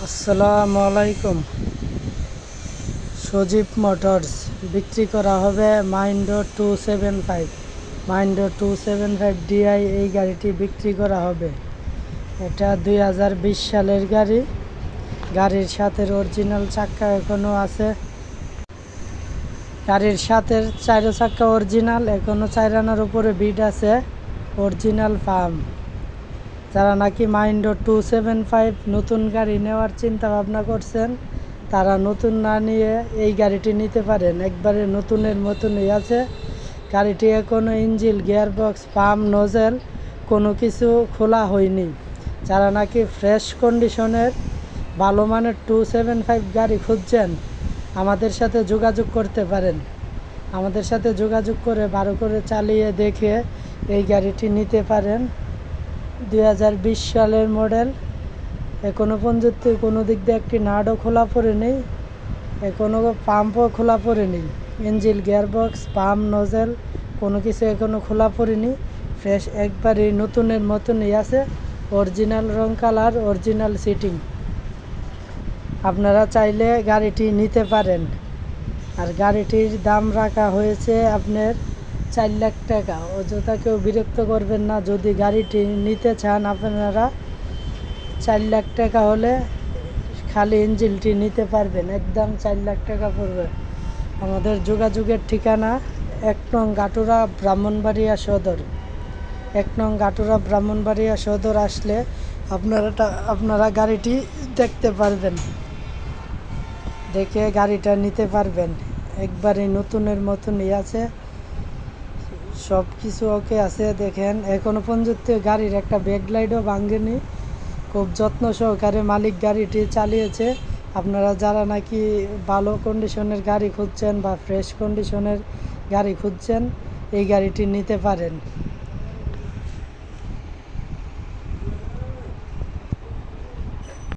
আসসালামু আলাইকুম। সজীব মোটরস বিক্রি করা হবে মাইন্ডো 275। মাইন্ডো 275 ডিআই এই গাড়িটি বিক্রি করা হবে। এটা 2020 সালের গাড়ি। গাড়ির সাথে অরিজিনাল চাক্কা এখনও আছে। গাড়ির সাথে 4 চাক্কা অরিজিনাল, এখনও 4 আনার উপরে বিট আছে। Original farm. যারা নাকি মাইন্ডো 275 নতুন গাড়ি নেওয়ার চিন্তা ভাবনা করছেন, তারা নতুন না নিয়ে এই গাড়িটি নিতে পারেন। একবারে নতুনের মতনই আছে গাড়িটি। এখনও ইঞ্জিন, গিয়ারবক্স, পাম্প, নোজেল কোনো কিছু খোলা হয়নি। যারা নাকি ফ্রেশ কন্ডিশনের ভালো মানের 275 গাড়ি খুঁজছেন, আমাদের সাথে যোগাযোগ করতে পারেন। আমাদের সাথে যোগাযোগ করে ভালো করে চালিয়ে দেখে এই গাড়িটি নিতে পারেন। 2020 সালের মডেল। এখনও পর্যন্ত কোনো দিক দিয়ে একটি নাটও খোলা পড়ে নেই, এখনও পাম্পও খোলা পড়ে নেই। ইঞ্জিন, গিয়ারবক্স, পাম্প, নোজেল কোনো কিছু এখনও খোলা পড়েনি। ফ্রেশ একবারে নতুনের মতনই আছে। অরিজিনাল রং, কালার, অরিজিনাল সিটিং। আপনারা চাইলে গাড়িটি নিতে পারেন। আর গাড়িটির দাম রাখা হয়েছে আপনার 4 লাখ টাকা। অযথা কেউ বিরক্ত করবেন না। যদি গাড়িটি নিতে চান আপনারা, 4 লাখ টাকা হলে খালি ইঞ্জিনটি নিতে পারবেন। একদম 4 লাখ টাকা পড়বে। আমাদের যোগাযোগের ঠিকানা 1 নং গাটুরা, ব্রাহ্মণবাড়িয়া সদর। 1 নং গাটুরা, ব্রাহ্মণবাড়িয়া সদর আসলে আপনারা গাড়িটি দেখতে পারবেন, দেখে গাড়িটা নিতে পারবেন। একবারে নতুনের মতনই আছে, সব কিছু ওকে আছে। দেখেন এখনও পর্যন্ত গাড়ির একটা ব্যাকলাইটও ভাঙেনি। খুব যত্ন সহকারে মালিক গাড়িটি চালিয়েছে। আপনারা যারা নাকি ভালো কন্ডিশনের গাড়ি খুঁজছেন বা ফ্রেশ কন্ডিশনের গাড়ি খুঁজছেন, এই গাড়িটি নিতে পারেন।